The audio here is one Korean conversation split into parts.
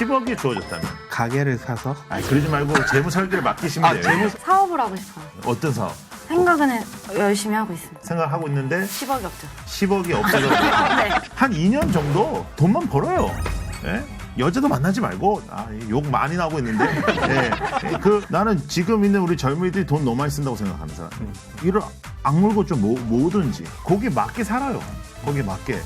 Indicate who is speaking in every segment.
Speaker 1: 10억이 주어졌다면
Speaker 2: 가게를 사서
Speaker 1: 아니 그러지 말고 재무 설계를 맡기시면 돼요.
Speaker 3: 사업을 하고 싶어요.
Speaker 1: 어떤 사업?
Speaker 3: 생각은 열심히 하고 있습니다.
Speaker 1: 생각하고 있는데
Speaker 3: 10억이 없죠.
Speaker 1: 10억이 없어서
Speaker 3: 네.
Speaker 1: 한 2년 정도 돈만 벌어요. 예? 여자도 만나지 말고 욕 많이 나오고 있는데 예. 나는 지금 있는 우리 젊은이들이 돈 너무 많이 쓴다고 생각하는 사람. 이를 악물고 좀 모으든지 거기에 맞게 살아요. 거기에 맞게.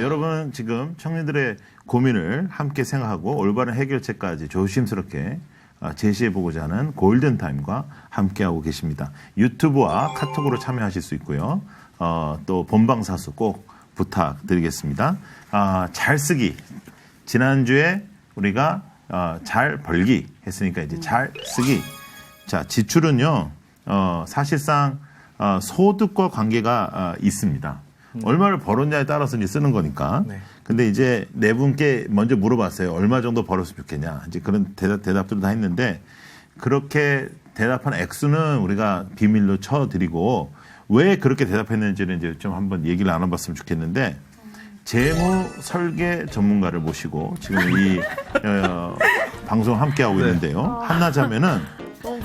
Speaker 1: 여러분 지금 청년들의 고민을 함께 생각하고 올바른 해결책까지 조심스럽게 제시해보고자 하는 골든타임과 함께하고 계십니다. 유튜브와 카톡으로 참여하실 수 있고요. 또 본방사수 꼭 부탁드리겠습니다. 잘 쓰기. 지난주에 우리가 잘 벌기 했으니까 이제 잘 쓰기. 자, 지출은요. 사실상 소득과 관계가 있습니다. 얼마를 벌었냐에 따라서 이제 쓰는 거니까.
Speaker 2: 네.
Speaker 1: 근데 이제 네 분께 먼저 물어봤어요. 얼마 정도 벌었으면 좋겠냐. 이제 그런 대답들을 다 했는데 그렇게 대답한 액수는 우리가 비밀로 쳐드리고 왜 그렇게 대답했는지는 이제 좀 한번 얘기를 나눠봤으면 좋겠는데 재무 설계 전문가를 모시고 지금 이 방송 함께하고 있는데요. 한나자매는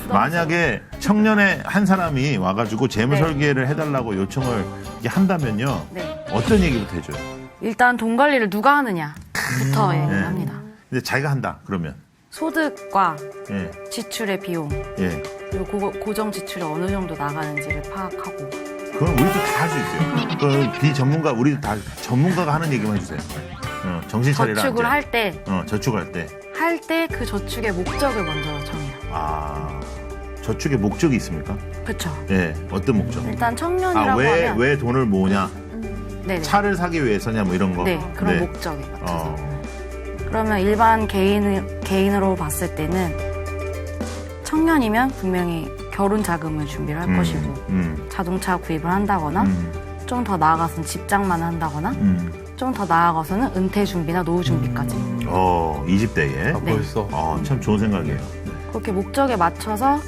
Speaker 1: 만약에 청년의 한 사람이 와가지고 재무 설계를 해달라고 요청을 한다면요.
Speaker 3: 네.
Speaker 1: 어떤 얘기부터 해줘요?
Speaker 3: 일단 돈 관리를 누가 하느냐부터 얘기를 합니다.
Speaker 1: 근데 자기가 한다 그러면
Speaker 3: 소득과
Speaker 1: 예,
Speaker 3: 지출의 비용
Speaker 1: 예.
Speaker 3: 그리고 고정 지출이 어느 정도 나가는지를 파악하고
Speaker 1: 그건 우리도 다 할 수 있어요. 그 비전문가 우리도 다 전문가가 하는 얘기만 해주세요. 정신 차리라.
Speaker 3: 저축을
Speaker 1: 앉아. 저축할 때.
Speaker 3: 할 때 그 저축의 목적을 먼저 정해요.
Speaker 1: 저축의 목적이 있습니까?
Speaker 3: 그렇죠.
Speaker 1: 예, 어떤 목적?
Speaker 3: 일단 청년이라고 하면
Speaker 1: 왜 돈을 모으냐?
Speaker 3: 네네.
Speaker 1: 차를 사기 위해서냐 뭐 이런 거?
Speaker 3: 네, 그런 목적에 맞춰서. 그러면 일반 개인으로 봤을 때는 청년이면 분명히 결혼 자금을 준비를 할 것이고 자동차 구입을 한다거나 좀 더 나아가서는 집장만 한다거나 좀 더 나아가서는 은퇴 준비나 노후 준비까지.
Speaker 1: 20대에?
Speaker 3: 네.
Speaker 2: 벌써
Speaker 1: 참 좋은 생각이에요.
Speaker 3: 그렇게 목적에 맞춰서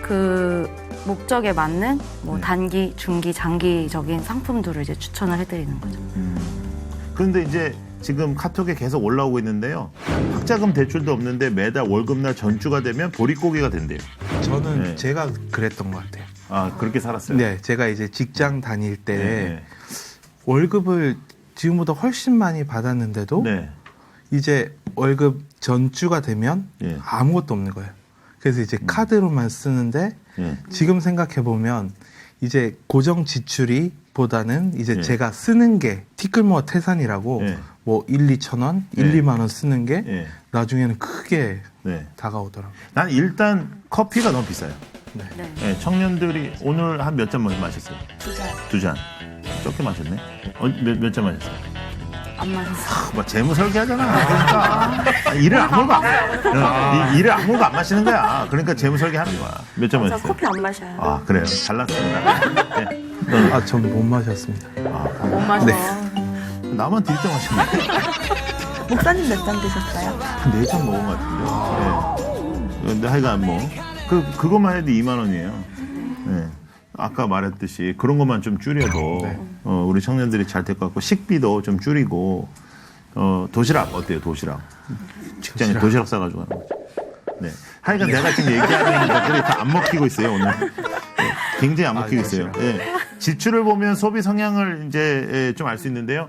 Speaker 3: 그 목적에 맞는 뭐 단기, 중기, 장기적인 상품들을 이제 추천을 해드리는 거죠.
Speaker 1: 그런데 이제 지금 카톡에 계속 올라오고 있는데요. 학자금 대출도 없는데 매달 월급날 전주가 되면 보릿고개가 된대요.
Speaker 2: 저는
Speaker 1: 네.
Speaker 2: 제가 그랬던 것 같아요.
Speaker 1: 그렇게 살았어요?
Speaker 2: 네, 제가 이제 직장 다닐 때
Speaker 1: 네.
Speaker 2: 월급을 지금보다 훨씬 많이 받았는데도
Speaker 1: 네.
Speaker 2: 이제 월급 전주가 되면
Speaker 1: 예.
Speaker 2: 아무것도 없는 거예요. 그래서 이제 카드로만 쓰는데
Speaker 1: 예.
Speaker 2: 지금 생각해 보면 이제 고정 지출이 보다는 이제
Speaker 1: 예.
Speaker 2: 제가 쓰는 게 티끌모아 태산이라고
Speaker 1: 예.
Speaker 2: 뭐 1, 2천 원,
Speaker 1: 예.
Speaker 2: 1, 2만 원 쓰는 게
Speaker 1: 예.
Speaker 2: 나중에는 크게
Speaker 1: 네.
Speaker 2: 다가오더라고요.
Speaker 1: 난 일단 커피가 너무 비싸요.
Speaker 3: 네.
Speaker 1: 네, 청년들이 오늘 한 몇 잔 마셨어요?
Speaker 3: 2장
Speaker 1: 2잔. 적게 마셨네. 몇 잔 마셨어요?
Speaker 3: 안 마셔서.
Speaker 1: 뭐 재무 설계하잖아. 그러니까 일을 아무도 안 마시는 거야. 그러니까 재무 설계하는 거야. 몇 잔 마셨어요?
Speaker 4: 커피 안 마셔요.
Speaker 1: 그래요. 잘났습니다. 네.
Speaker 2: 전 못 마셨습니다.
Speaker 3: 못 마셔.
Speaker 1: 나만 딜 때 마셨네.
Speaker 4: 목사님 몇 잔 드셨어요?
Speaker 1: 4잔 먹은 것 같은데. 네. 근데 하여간 뭐 그것만 해도 2만 원이에요. 네. 아까 말했듯이 그런 것만 좀 줄여도 우리 청년들이 잘 될 것 같고 식비도 좀 줄이고 도시락 어때요? 도시락 직장에 도시락 싸가지고 하는 거죠. 네. 하여간 내가 지금 얘기하는 것들이 다 안 먹히고 있어요 오늘. 네. 굉장히 안 먹히고 있어요. 네. 지출을 보면 소비 성향을 이제 좀 알 수 있는데요.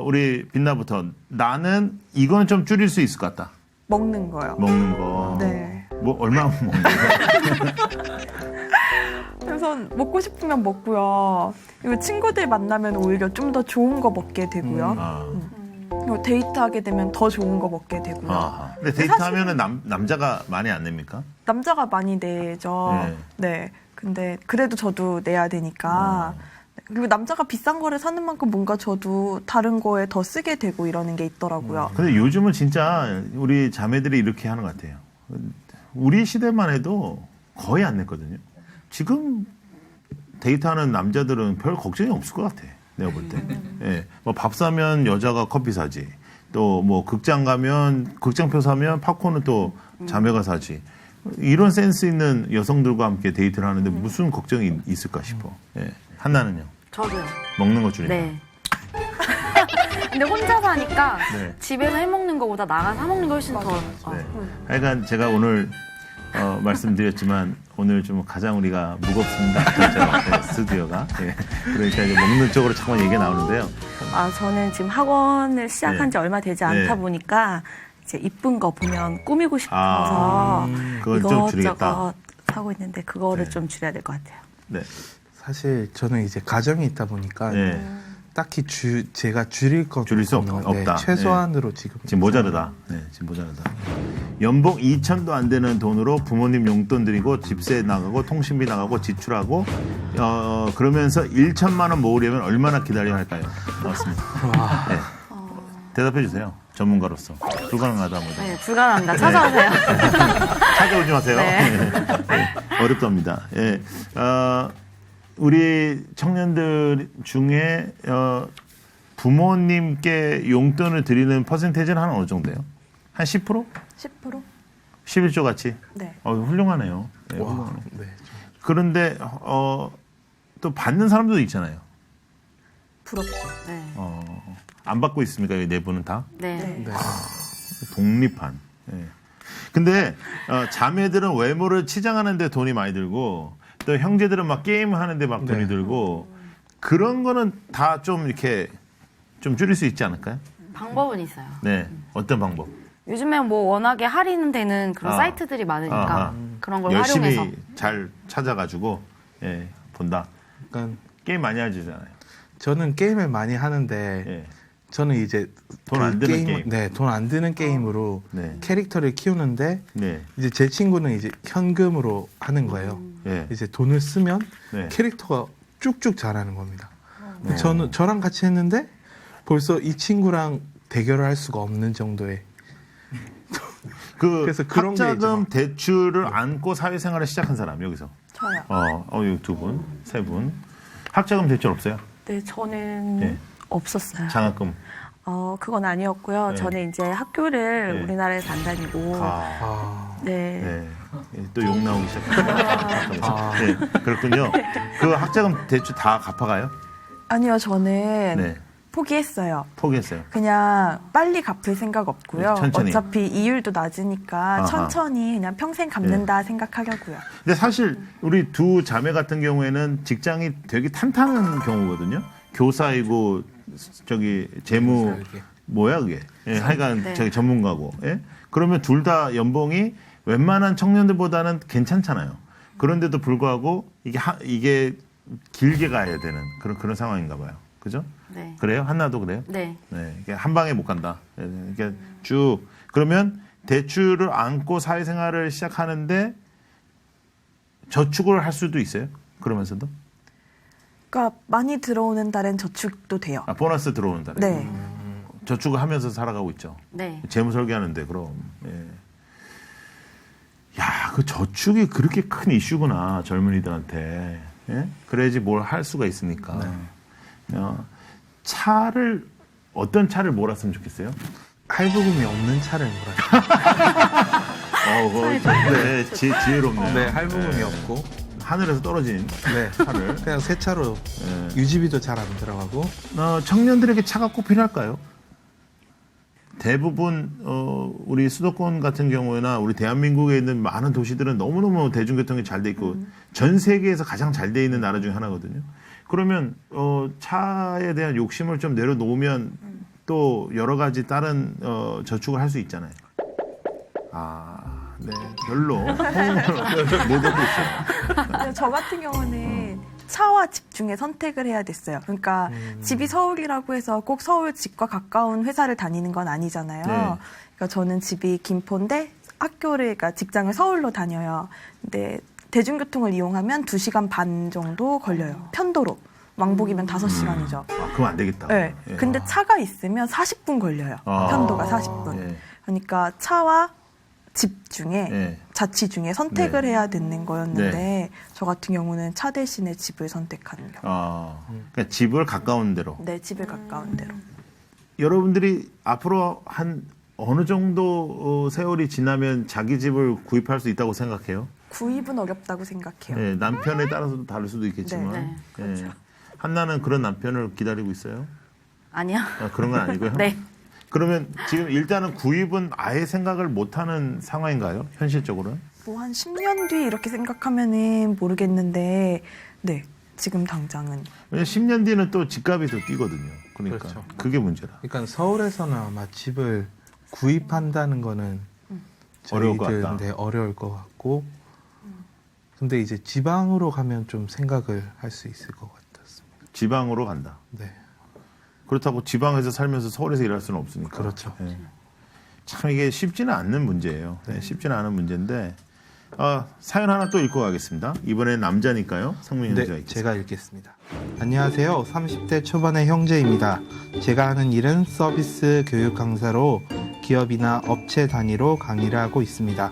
Speaker 1: 우리 빛나부터 나는 이건 좀 줄일 수 있을 것 같다.
Speaker 4: 먹는 거요.
Speaker 1: 먹는 거.
Speaker 4: 네.
Speaker 1: 뭐 얼마나 먹는 거?
Speaker 4: 우선 먹고 싶으면 먹고요. 그리고 친구들 만나면 오히려 좀 더 좋은 거 먹게 되고요. 그리고 데이트하게 되면 더 좋은 거 먹게 되고요.
Speaker 1: 근데 데이트하면은 남자가 많이 안 냅니까?
Speaker 4: 남자가 많이 내죠. 네. 근데 그래도 저도 내야 되니까. 그리고 남자가 비싼 거를 사는 만큼 뭔가 저도 다른 거에 더 쓰게 되고 이러는 게 있더라고요.
Speaker 1: 근데 요즘은 진짜 우리 자매들이 이렇게 하는 것 같아요. 우리 시대만 해도 거의 안 냈거든요. 지금 데이트하는 남자들은 별 걱정이 없을 것 같아. 내가 볼 때. 예. 뭐 밥 사면 여자가 커피 사지. 또 뭐 극장 가면 극장표 사면 팝콘은 또 자매가 사지. 이런 센스 있는 여성들과 함께 데이트를 하는데 무슨 걱정이 있을까 싶어. 예. 한나는요?
Speaker 3: 저도요.
Speaker 1: 먹는 거 줄이는
Speaker 3: 네. 근데 혼자 사니까
Speaker 1: 네.
Speaker 3: 집에서 해먹는 거보다 나가서 사 먹는 게 훨씬 더.
Speaker 1: 거. 네. 하여간 제가 오늘 말씀드렸지만 오늘 좀 가장 우리가 무겁습니다. 네, 스튜디오가. 예. 그러니까 이제 먹는 쪽으로 자꾸 얘기가 나오는데요.
Speaker 5: 저는 지금 학원을 시작한 지 얼마 되지 않다
Speaker 1: 네.
Speaker 5: 보니까 이제 이쁜 거 보면 꾸미고 싶어서
Speaker 1: 그건 좀 줄이겠다.
Speaker 5: 이것저것 사고 있는데 그거를
Speaker 1: 네.
Speaker 5: 좀 줄여야 될 것 같아요.
Speaker 1: 네.
Speaker 2: 사실 저는 이제 가정이 있다 보니까
Speaker 1: 네.
Speaker 2: 딱히 제가 줄일 건
Speaker 1: 줄일 수
Speaker 2: 없는 것
Speaker 1: 없다.
Speaker 2: 네, 최소한으로 지금
Speaker 1: 모자르다. 네, 지금 모자르다. 연봉 2천도 안 되는 돈으로 부모님 용돈 드리고 집세 나가고 통신비 나가고 지출하고 그러면서 1천만 원 모으려면 얼마나 기다려야 할까요? 나왔습니다. 네. 대답해 주세요. 전문가로서. 불가능하다 뭐다.
Speaker 3: 네, 불가능합니다. 찾아오세요.
Speaker 1: 찾아오지 마세요.
Speaker 3: 네.
Speaker 1: 네, 어렵답니다. 예. 우리 청년들 중에 부모님께 용돈을 드리는 퍼센테이지는 한 어느 정도예요? 한 10%?
Speaker 4: 10%?
Speaker 1: 11조 같이?
Speaker 4: 네.
Speaker 1: 훌륭하네요. 네,
Speaker 2: 와,
Speaker 1: 훌륭하네요.
Speaker 2: 네.
Speaker 1: 그런데 또 받는 사람도 있잖아요.
Speaker 4: 부럽죠.
Speaker 3: 네.
Speaker 1: 안 받고 있습니까? 이 네 분은 다?
Speaker 3: 네.
Speaker 2: 네.
Speaker 1: 독립한. 예. 근데 자매들은 외모를 치장하는데 돈이 많이 들고 또 형제들은 막 게임 하는데 막 돈이
Speaker 2: 네.
Speaker 1: 들고 그런 거는 다 좀 이렇게 좀 줄일 수 있지 않을까요?
Speaker 3: 방법은 있어요.
Speaker 1: 네. 어떤 방법?
Speaker 3: 요즘에 뭐 워낙에 할인되는 그런 사이트들이 많으니까
Speaker 1: 아하.
Speaker 3: 그런 걸
Speaker 1: 열심히
Speaker 3: 활용해서.
Speaker 1: 잘 찾아가지고 본다.
Speaker 2: 그러니까
Speaker 1: 게임 많이 하시잖아요.
Speaker 2: 저는 게임을 많이 하는데
Speaker 1: 예.
Speaker 2: 저는 이제
Speaker 1: 돈안 드는 게임.
Speaker 2: 네, 돈 안 드는 게임으로
Speaker 1: 네.
Speaker 2: 캐릭터를 키우는데
Speaker 1: 네.
Speaker 2: 이제 제 친구는 이제 현금으로 하는 거예요.
Speaker 1: 예.
Speaker 2: 이제 돈을 쓰면
Speaker 1: 네.
Speaker 2: 캐릭터가 쭉쭉 자라는 겁니다.
Speaker 1: 네.
Speaker 2: 저랑 같이 했는데 벌써 이 친구랑 대결을 할 수가 없는 정도의 그래서 그런 게
Speaker 1: 학자금
Speaker 2: 이제
Speaker 1: 대출을 안고 사회생활을 시작한 사람 여기서.
Speaker 4: 저요.
Speaker 1: 여기 두 분, 세 분. 학자금 대출 없어요?
Speaker 5: 네, 저는
Speaker 1: 네.
Speaker 5: 없었어요.
Speaker 1: 장학금.
Speaker 5: 그건 아니었고요.
Speaker 1: 네.
Speaker 5: 저는 이제 학교를
Speaker 1: 네.
Speaker 5: 우리나라에서 안 다니고 네.
Speaker 1: 네. 또 욕 나오기 시작합니다. 네, 그렇군요. 그 학자금 대출 다 갚아가요?
Speaker 4: 아니요, 저는
Speaker 1: 네.
Speaker 4: 포기했어요.
Speaker 1: 포기했어요.
Speaker 4: 그냥 빨리 갚을 생각 없고요.
Speaker 1: 천천히.
Speaker 4: 어차피 이율도 낮으니까
Speaker 1: 아하.
Speaker 4: 천천히 그냥 평생 갚는다 생각하려고요.
Speaker 1: 근데 사실 우리 두 자매 같은 경우에는 직장이 되게 탄탄한 경우거든요. 교사이고 재무
Speaker 2: 이게.
Speaker 1: 뭐야 그게? 예, 하여간
Speaker 3: 네.
Speaker 1: 전문가고. 예? 그러면 둘 다 연봉이 웬만한 청년들보다는 괜찮잖아요. 그런데도 불구하고 이게 길게 가야 되는 그런 상황인가 봐요. 그죠?
Speaker 3: 네.
Speaker 1: 그래요? 한나도 그래요?
Speaker 3: 네.
Speaker 1: 네, 이게 한 방에 못 간다. 이게 쭉 그러면 대출을 안고 사회생활을 시작하는데 저축을 할 수도 있어요. 그러면서도
Speaker 4: 그러니까 많이 들어오는 달엔 저축도 돼요.
Speaker 1: 보너스 들어오는 달에
Speaker 4: 네.
Speaker 1: 저축을 하면서 살아가고 있죠.
Speaker 3: 네.
Speaker 1: 재무 설계하는데 그럼. 예. 야, 그 저축이 그렇게 큰 이슈구나 젊은이들한테. 예? 그래야지 뭘 할 수가 있으니까. 차를 어떤 차를 몰았으면 좋겠어요?
Speaker 2: 할부금이 없는 차를 몰아요.
Speaker 1: 네, 지혜롭네요.
Speaker 2: 네, 할부금이
Speaker 1: 네.
Speaker 2: 없고
Speaker 1: 하늘에서 떨어진
Speaker 2: 네,
Speaker 1: 차를.
Speaker 2: 그냥 새 차로
Speaker 1: 네.
Speaker 2: 유지비도 잘 안 들어가고
Speaker 1: 청년들에게 차가 꼭 필요할까요? 대부분 우리 수도권 같은 경우에나 우리 대한민국에 있는 많은 도시들은 너무너무 대중교통이 잘 돼 있고 전 세계에서 가장 잘 돼 있는 나라 중에 하나거든요. 그러면 차에 대한 욕심을 좀 내려놓으면 또 여러 가지 다른 저축을 할 수 있잖아요. 네, 별로 못 얻고 있어요.
Speaker 4: 근데 저 같은 경우는 차와 집 중에 선택을 해야 됐어요. 그러니까 집이 서울이라고 해서 꼭 서울 집과 가까운 회사를 다니는 건 아니잖아요.
Speaker 1: 네.
Speaker 4: 그러니까 저는 집이 김포인데 그러니까 직장을 서울로 다녀요. 근데 대중교통을 이용하면 2시간 반 정도 걸려요. 편도로. 왕복이면 5시간이죠.
Speaker 1: 그럼 안 되겠다.
Speaker 4: 네.
Speaker 1: 예.
Speaker 4: 근데 차가 있으면 40분 걸려요. 편도가 40분.
Speaker 1: 예.
Speaker 4: 그러니까 차와 집 중에
Speaker 1: 예.
Speaker 4: 자취 중에 선택을
Speaker 1: 네.
Speaker 4: 해야 되는 거였는데
Speaker 1: 네.
Speaker 4: 저 같은 경우는 차 대신에 집을 선택하는 경우.
Speaker 1: 그러니까 집을 가까운 데로.
Speaker 4: 내 집에 가까운 데로.
Speaker 1: 여러분들이 앞으로 한 어느 정도 세월이 지나면 자기 집을 구입할 수 있다고 생각해요?
Speaker 4: 구입은 어렵다고 생각해요.
Speaker 1: 네, 남편에 따라서도 다를 수도 있겠지만.
Speaker 3: 네, 그렇죠.
Speaker 1: 한나는 그런 남편을 기다리고 있어요?
Speaker 3: 아니요.
Speaker 1: 그런 건 아니고요.
Speaker 3: 네.
Speaker 1: 그러면 지금 일단은 구입은 아예 생각을 못하는 상황인가요? 현실적으로는?
Speaker 4: 뭐 한 10년 뒤 이렇게 생각하면은 모르겠는데, 네, 지금 당장은.
Speaker 1: 왜냐면 10년 뒤는 또 집값이 더 뛰거든요. 그러니까
Speaker 2: 그렇죠.
Speaker 1: 그게 문제라.
Speaker 2: 그러니까 서울에서는 아마 집을 구입한다는 거는
Speaker 1: 어려울 것 같다.
Speaker 2: 저희들, 네, 어려울 것 같고 근데 이제 지방으로 가면 좀 생각을 할 수 있을 것 같았습니다.
Speaker 1: 지방으로 간다.
Speaker 2: 네,
Speaker 1: 그렇다고 지방에서 살면서 서울에서 일할 수는 없으니까.
Speaker 2: 그렇죠.
Speaker 1: 예. 참 이게 쉽지는 않는 문제예요. 네, 쉽지는 않은 문제인데 사연 하나 또 읽고 가겠습니다. 이번엔 남자니까요. 성민 형제가
Speaker 2: 네,
Speaker 1: 있겠습니다.
Speaker 2: 제가 읽겠습니다. 안녕하세요. 30대 초반의 형제입니다. 제가 하는 일은 서비스 교육 강사로 기업이나 업체 단위로 강의를 하고 있습니다.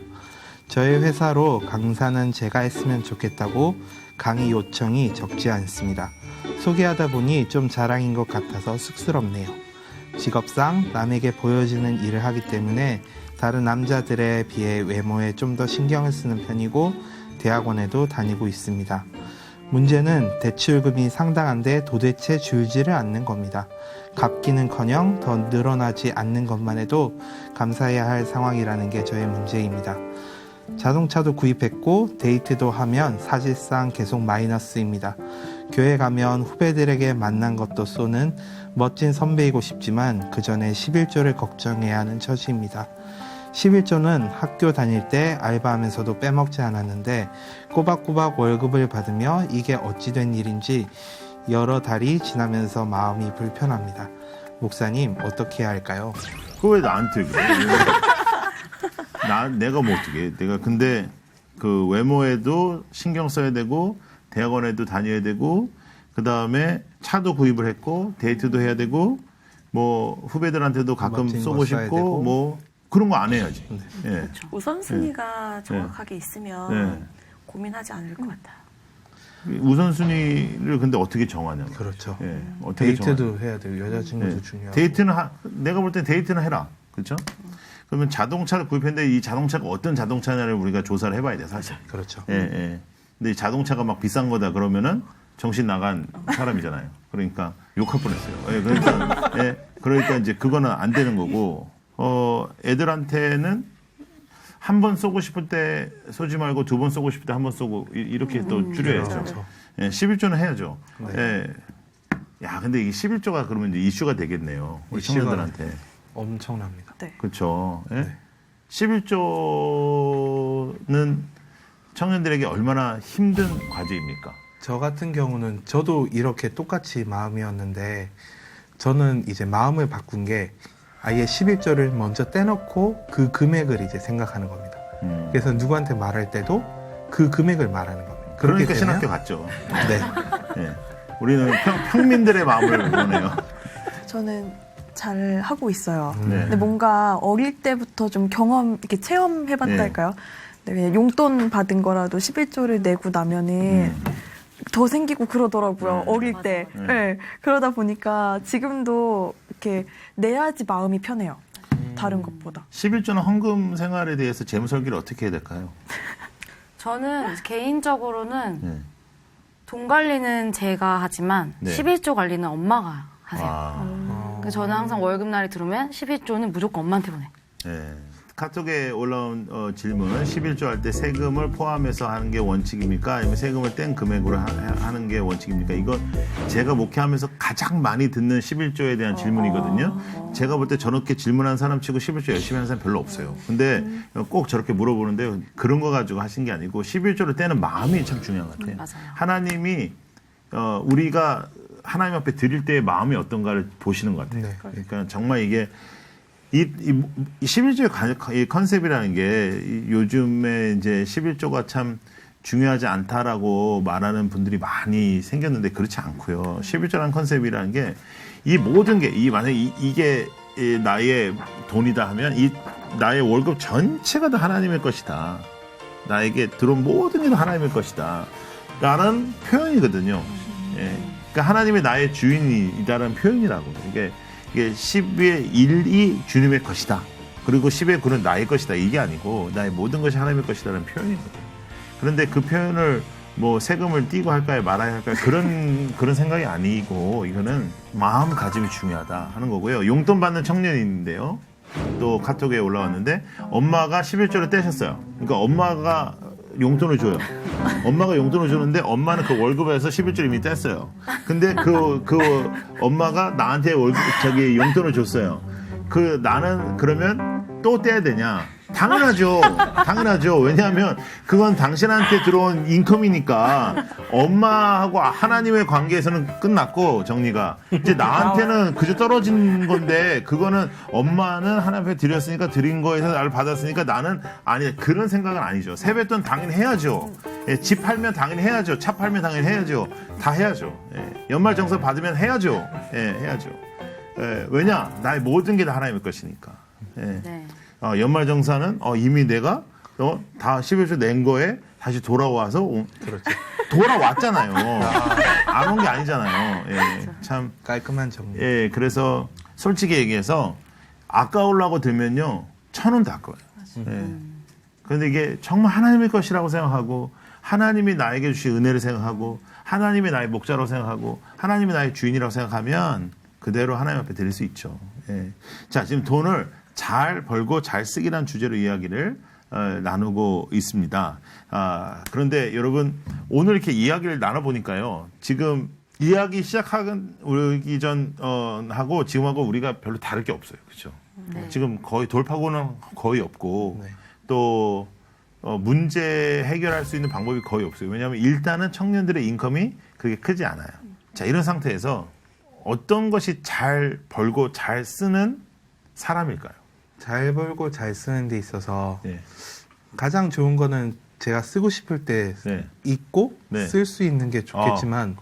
Speaker 2: 저희 회사로 강사는 제가 했으면 좋겠다고 강의 요청이 적지 않습니다. 소개하다 보니 좀 자랑인 것 같아서 쑥스럽네요. 직업상 남에게 보여지는 일을 하기 때문에 다른 남자들에 비해 외모에 좀 더 신경을 쓰는 편이고 대학원에도 다니고 있습니다. 문제는 대출금이 상당한데 도대체 줄지를 않는 겁니다. 갚기는커녕 더 늘어나지 않는 것만 해도 감사해야 할 상황이라는 게 저의 문제입니다. 자동차도 구입했고 데이트도 하면 사실상 계속 마이너스입니다. 교회 가면 후배들에게 만난 것도 쏘는 멋진 선배이고 싶지만 그 전에 11조를 걱정해야 하는 처지입니다. 11조는 학교 다닐 때 알바하면서도 빼먹지 않았는데 꼬박꼬박 월급을 받으며 이게 어찌 된 일인지 여러 달이 지나면서 마음이 불편합니다. 목사님 어떻게 해야 할까요?
Speaker 1: 그거 왜 나한테 그래? 내가 뭐 어떻게 해? 내가 근데 그 외모에도 신경 써야 되고 대학원에도 다녀야 되고 그 다음에 차도 구입을 했고 데이트도 해야 되고 뭐 후배들한테도 가끔
Speaker 2: 멋진
Speaker 1: 쏘고
Speaker 2: 거 써야
Speaker 1: 싶고
Speaker 2: 되고.
Speaker 1: 뭐 그런 거 안 해야지. 예.
Speaker 5: 우선순위가 정확하게 있으면
Speaker 1: 네.
Speaker 5: 고민하지 않을 것 같아요.
Speaker 1: 우선순위를 근데 어떻게 정하냐고.
Speaker 2: 그렇죠.
Speaker 1: 예. 어떻게
Speaker 2: 데이트도 해야 돼요. 여자친구도
Speaker 1: 예.
Speaker 2: 중요하고.
Speaker 1: 데이트는 내가 볼 때 데이트는 해라. 그렇죠? 그러면 자동차를 구입했는데 이 자동차가 어떤 자동차냐를 우리가 조사를 해봐야 돼 사실.
Speaker 2: 그렇죠.
Speaker 1: 예, 예. 근데 이 자동차가 막 비싼 거다 그러면은 정신 나간 사람이잖아요. 그러니까 욕할 뻔했어요. 그러니까 이제 그거는 안 되는 거고, 애들한테는 한 번 쏘고 싶을 때 쏘지 말고 두 번 쏘고 싶을 때 한 번 쏘고 이렇게 또 줄여야죠.
Speaker 2: 그렇죠.
Speaker 1: 예, 11조는 해야죠.
Speaker 2: 네.
Speaker 1: 예. 야, 근데 이 11조가 그러면 이제 이슈가 되겠네요. 우리
Speaker 2: 이슈가
Speaker 1: 청년들한테.
Speaker 2: 엄청납니다.
Speaker 4: 네.
Speaker 1: 그렇죠. 예?
Speaker 2: 네.
Speaker 1: 11조는 청년들에게 얼마나 힘든 과제입니까?
Speaker 2: 저 같은 경우는 저도 이렇게 똑같이 마음이었는데 저는 이제 마음을 바꾼 게 아예 11조를 먼저 떼놓고 그 금액을 이제 생각하는 겁니다. 그래서 누구한테 말할 때도 그 금액을 말하는 겁니다. 그렇게
Speaker 1: 그러니까
Speaker 2: 되면-
Speaker 1: 신학교 갔죠.
Speaker 2: 네.
Speaker 1: 예. 우리는 평민들의 마음을 원해요.
Speaker 4: 저는 잘 하고 있어요.
Speaker 1: 네.
Speaker 4: 근데 뭔가 어릴 때부터 좀 이렇게 체험해봤달까요? 네, 그냥 용돈 받은 거라도 11조를 내고 나면은 더 생기고 그러더라고요. 어릴
Speaker 5: 맞아.
Speaker 4: 때. 네. 그러다 보니까 지금도 이렇게 내야지 마음이 편해요. 다른 것보다.
Speaker 1: 11조는 헌금 생활에 대해서 재무 설계를 어떻게 해야 될까요?
Speaker 3: 저는 개인적으로는
Speaker 1: 네.
Speaker 3: 돈 관리는 제가 하지만
Speaker 1: 네.
Speaker 3: 11조 관리는 엄마가 하세요.
Speaker 1: 아,
Speaker 3: 그래서 저는 항상 월급날이 들어오면 11조는 무조건 엄마한테 보내.
Speaker 1: 네. 카톡에 올라온 질문, 11조 할 때 세금을 포함해서 하는 게 원칙입니까? 아니면 세금을 뗀 금액으로 하는 게 원칙입니까? 이거 제가 목회하면서 가장 많이 듣는 11조에 대한 질문이거든요. 제가 볼 때 저렇게 질문한 사람 치고 11조 열심히 하는 사람 별로 없어요. 근데 꼭 저렇게 물어보는데 그런 거 가지고 하신 게 아니고 11조를 떼는 마음이 참 중요한 것 같아요.
Speaker 3: 맞아요.
Speaker 1: 하나님이 우리가 하나님 앞에 드릴 때의 마음이 어떤가를 보시는 것 같아요.
Speaker 2: 네.
Speaker 1: 그러니까 정말 이게 이 11조의 컨셉이라는 게 요즘에 이제 11조가 참 중요하지 않다라고 말하는 분들이 많이 생겼는데 그렇지 않고요. 11조라는 컨셉이라는 게 이 모든 게 만약에 이게 나의 돈이다 하면 이 나의 월급 전체가 다 하나님의 것이다. 나에게 들어온 모든 게 다 하나님의 것이다. 라는 표현이거든요. 예. 그러니까 하나님이 나의 주인이다라는 표현이라고. 이게 10의 1이 주님의 것이다. 그리고 10의 9는 나의 것이다 이게 아니고 나의 모든 것이 하나님의 것이다라는 표현이거든요. 그런데 그 표현을 뭐 세금을 띄고 할까요 말아야 할까요 그런 생각이 아니고 이거는 마음가짐이 중요하다 하는 거고요. 용돈 받는 청년이 있는데요. 또 카톡에 올라왔는데 엄마가 11조를 떼셨어요. 그러니까 엄마가 용돈을 줘요. 엄마가 용돈을 주는데 엄마는 그 월급에서 11조를 이미 뗐어요. 근데 그 엄마가 나한테 용돈을 줬어요. 나는 그러면 또 떼야 되냐? 당연하죠. 당연하죠. 왜냐하면 그건 당신한테 들어온 인컴이니까 엄마하고 하나님의 관계에서는 끝났고 정리가 이제 나한테는 그저 떨어진 건데 그거는 엄마는 하나님 앞에 드렸으니까 드린 거에서 나를 받았으니까 나는 아니 그런 생각은 아니죠. 세뱃돈 당연히 해야죠. 예, 집 팔면 당연히 해야죠. 차 팔면 당연히 해야죠. 다 해야죠. 예, 연말정산 받으면 해야죠. 예, 해야죠. 예, 왜냐 나의 모든 게 다 하나님의 것이니까. 예.
Speaker 3: 네.
Speaker 1: 연말정산은 이미 내가 다 11조 낸 거에 다시 돌아와서
Speaker 2: 그렇죠.
Speaker 1: 돌아왔잖아요. 안 온 게 아니잖아요. 예, 참
Speaker 2: 깔끔한 정리.
Speaker 1: 예, 그래서 솔직히 얘기해서 아까우려고 들면요 1,000원도 아까워요. 예. 그런데 이게 정말 하나님의 것이라고 생각하고 하나님이 나에게 주신 은혜를 생각하고 하나님이 나의 목자라고 생각하고 하나님이 나의 주인이라고 생각하면 그대로 하나님 앞에 드릴 수 있죠. 예. 자, 지금 돈을 잘 벌고 잘 쓰기란 주제로 이야기를 나누고 있습니다. 그런데 여러분 오늘 이렇게 이야기를 나눠보니까요. 지금 이야기 시작하기 전하고 지금하고 우리가 별로 다를 게 없어요. 그렇죠?
Speaker 3: 네.
Speaker 1: 지금 거의 돌파구는 거의 없고
Speaker 2: 네.
Speaker 1: 또 문제 해결할 수 있는 방법이 거의 없어요. 왜냐하면 일단은 청년들의 인컴이 그렇게 크지 않아요. 자, 이런 상태에서 어떤 것이 잘 벌고 잘 쓰는 사람일까요?
Speaker 2: 잘 벌고 잘 쓰는 데 있어서
Speaker 1: 네.
Speaker 2: 가장 좋은 거는 제가 쓰고 싶을 때
Speaker 1: 네.
Speaker 2: 있고
Speaker 1: 네.
Speaker 2: 쓸 수 있는 게 좋겠지만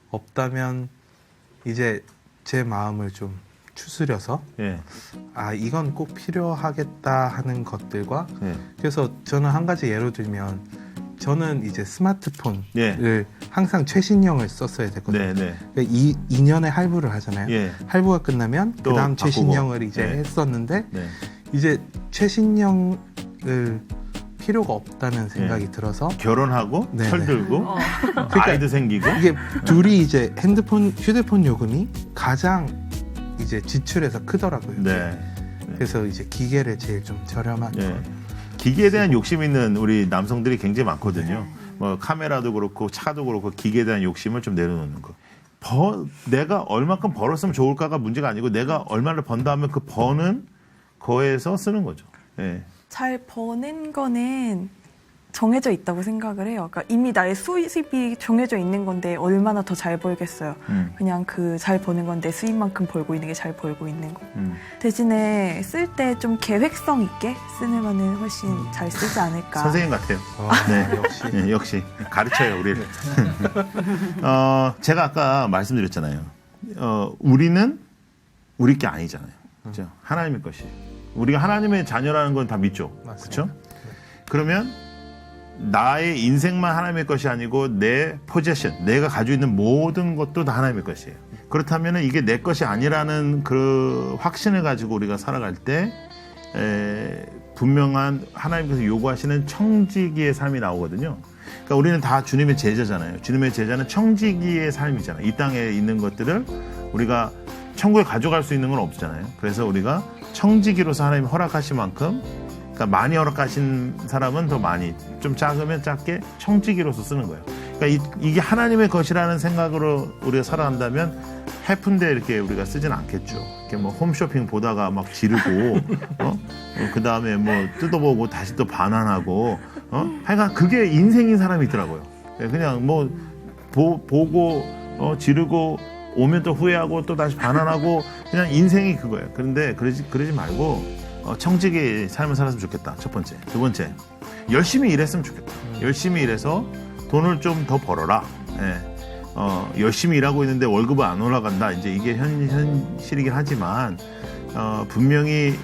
Speaker 2: 없다면 이제 제 마음을 좀 추스려서
Speaker 1: 예.
Speaker 2: 이건 꼭 필요하겠다 하는 것들과
Speaker 1: 예.
Speaker 2: 그래서 저는 한 가지 예로 들면 저는 이제 스마트폰을
Speaker 1: 예.
Speaker 2: 항상 최신형을 썼어야 됐거든요.
Speaker 1: 네, 네.
Speaker 2: 2년에 할부를 하잖아요.
Speaker 1: 예.
Speaker 2: 할부가 끝나면
Speaker 1: 또
Speaker 2: 그다음
Speaker 1: 바꾸고.
Speaker 2: 최신형을 이제
Speaker 1: 네.
Speaker 2: 했었는데
Speaker 1: 네.
Speaker 2: 이제 최신형을 필요가 없다는 생각이
Speaker 1: 네.
Speaker 2: 들어서
Speaker 1: 결혼하고
Speaker 2: 네네.
Speaker 1: 철들고 아이도 생기고
Speaker 2: 이게 둘이 이제 휴대폰 요금이 가장 이제 지출에서 크더라고요.
Speaker 1: 네.
Speaker 2: 그래서 이제 기계를 제일 좀 저렴한
Speaker 1: 네.
Speaker 2: 거.
Speaker 1: 기계에 대한 욕심 있는 우리 남성들이 굉장히 많거든요. 뭐 카메라도 그렇고 차도 그렇고 기계에 대한 욕심을 좀 내려놓는 거. 내가 얼마큼 벌었으면 좋을까가 문제가 아니고 내가 얼마를 번다 하면 그 버는 거에서 쓰는 거죠. 네.
Speaker 4: 잘 버는 거는 정해져 있다고 생각을 해요. 그러니까 이미 나의 수입이 정해져 있는 건데 얼마나 더 잘 벌겠어요. 그냥 그 잘 버는 건 내 수입만큼 벌고 있는 게 잘 벌고 있는 거. 대신에 쓸 때 좀 계획성 있게 쓰면은 훨씬 잘 쓰지 않을까.
Speaker 1: 선생님 같아요. 네.
Speaker 2: 역시.
Speaker 1: 네, 역시 가르쳐요 우리를. 제가 아까 말씀드렸잖아요. 우리는 우리 게 아니잖아요. 그렇죠? 하나님의 것이. 우리가 하나님의 자녀라는 건 다 믿죠. 그렇죠? 그러면 나의 인생만 하나님의 것이 아니고 내 포지션, 내가 가지고 있는 모든 것도 다 하나님의 것이에요. 그렇다면 이게 내 것이 아니라는 그 확신을 가지고 우리가 살아갈 때 분명한 하나님께서 요구하시는 청지기의 삶이 나오거든요. 그러니까 우리는 다 주님의 제자잖아요. 주님의 제자는 청지기의 삶이잖아요. 이 땅에 있는 것들을 우리가 천국에 가져갈 수 있는 건 없잖아요. 그래서 우리가 청지기로서 하나님이 허락하신 만큼, 그러니까 많이 허락하신 사람은 더 많이, 좀 작으면 작게 청지기로서 쓰는 거예요. 그러니까 이게 하나님의 것이라는 생각으로 우리가 살아간다면 해픈데 이렇게 우리가 쓰진 않겠죠. 이렇게 뭐 홈쇼핑 보다가 막 지르고, 그 다음에 뭐 뜯어보고 다시 또 반환하고, 하여간 그게 인생인 사람이 있더라고요. 그냥 뭐 보고 지르고 오면 또 후회하고 또 다시 반환하고 그냥 인생이 그거예요. 그런데 그러지 말고 청지기의 삶을 살았으면 좋겠다. 첫 번째. 두 번째, 열심히 일했으면 좋겠다. 열심히 일해서 돈을 좀 더 벌어라. 예. 열심히 일하고 있는데 월급은 안 올라간다. 이제 이게 현실이긴 하지만 분명히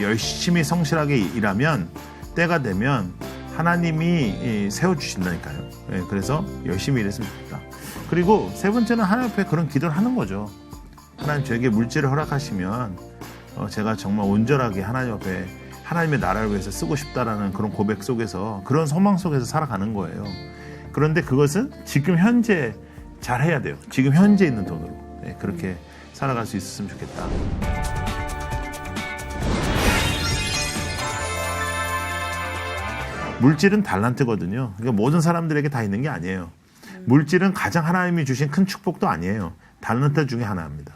Speaker 1: 열심히 성실하게 일하면 때가 되면 하나님이 세워주신다니까요. 예, 그래서 열심히 일했으면 좋겠다. 그리고 세 번째는 하나님 앞에 그런 기도를 하는 거죠. 하나님 저에게 물질을 허락하시면 제가 정말 온전하게 하나님 앞에 하나님의 나라를 위해서 쓰고 싶다라는 그런 고백 속에서 그런 소망 속에서 살아가는 거예요. 그런데 그것은 지금 현재 잘 해야 돼요. 지금 현재 있는 돈으로. 네, 그렇게 살아갈 수 있었으면 좋겠다. 물질은 달란트거든요. 그러니까 모든 사람들에게 다 있는 게 아니에요. 물질은 가장 하나님이 주신 큰 축복도 아니에요. 달란트 중에 하나입니다.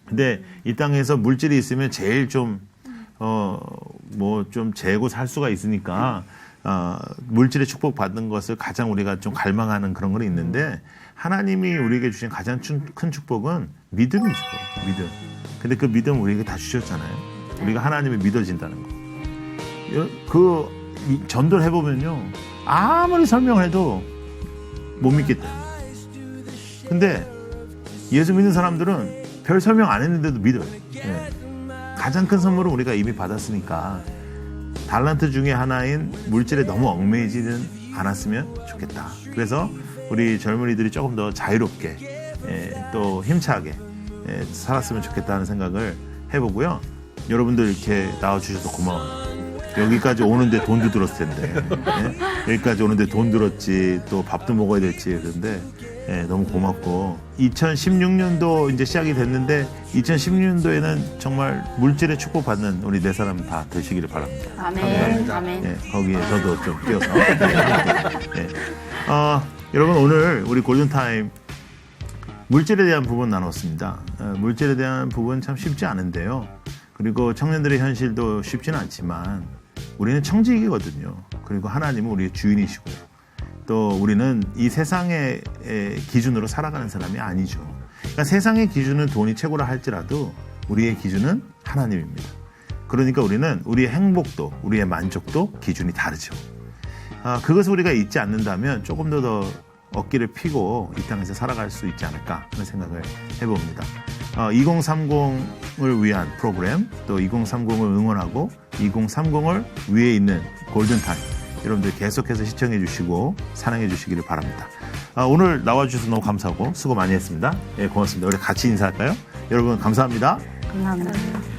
Speaker 1: 근데 이 땅에서 물질이 있으면 제일 좀 재고 살 수가 있으니까 물질의 축복 받는 것을 가장 우리가 좀 갈망하는 그런 건 있는데 하나님이 우리에게 주신 가장 큰 축복은 믿음이죠. 믿음. 근데 그 믿음 우리에게 다 주셨잖아요. 우리가 하나님을 믿어진다는 거. 전도를 해보면요. 아무리 설명을 해도 못 믿겠다. 근데 예수 믿는 사람들은 별 설명 안 했는데도 믿어요. 네. 가장 큰 선물은 우리가 이미 받았으니까 달란트 중에 하나인 물질에 너무 얽매이지는 않았으면 좋겠다. 그래서 우리 젊은이들이 조금 더 자유롭게 또 힘차게 살았으면 좋겠다는 생각을 해보고요. 여러분들 이렇게 나와주셔서 고마워요. 여기까지 오는데 돈도 들었을 텐데 여기까지 오는데 돈 들었지 또 밥도 먹어야 될지 그런데 너무 고맙고 2016년도 이제 시작이 됐는데 2016년도에는 정말 물질의 축복받는 우리 네 사람 다 되시기를 바랍니다.
Speaker 3: 아멘. 아멘.
Speaker 1: 거기에 저도 좀 끼어서 여러분 오늘 우리 골든타임 물질에 대한 부분 나눴습니다. 물질에 대한 부분 참 쉽지 않은데요. 그리고 청년들의 현실도 쉽지는 않지만 우리는 청지기거든요. 그리고 하나님은 우리의 주인이시고요. 또 우리는 이 세상의 기준으로 살아가는 사람이 아니죠. 그러니까 세상의 기준은 돈이 최고라 할지라도 우리의 기준은 하나님입니다. 그러니까 우리는 우리의 행복도 우리의 만족도 기준이 다르죠. 그것을 우리가 잊지 않는다면 조금 더 어깨를 피고 이 땅에서 살아갈 수 있지 않을까 하는 생각을 해봅니다. 2030을 위한 프로그램 또 2030을 응원하고 2030을 위해 있는 골든타임 여러분들 계속해서 시청해 주시고 사랑해 주시기를 바랍니다. 오늘 나와주셔서 너무 감사하고 수고 많이 했습니다. 고맙습니다. 우리 같이 인사할까요? 여러분 감사합니다.
Speaker 3: 감사합니다.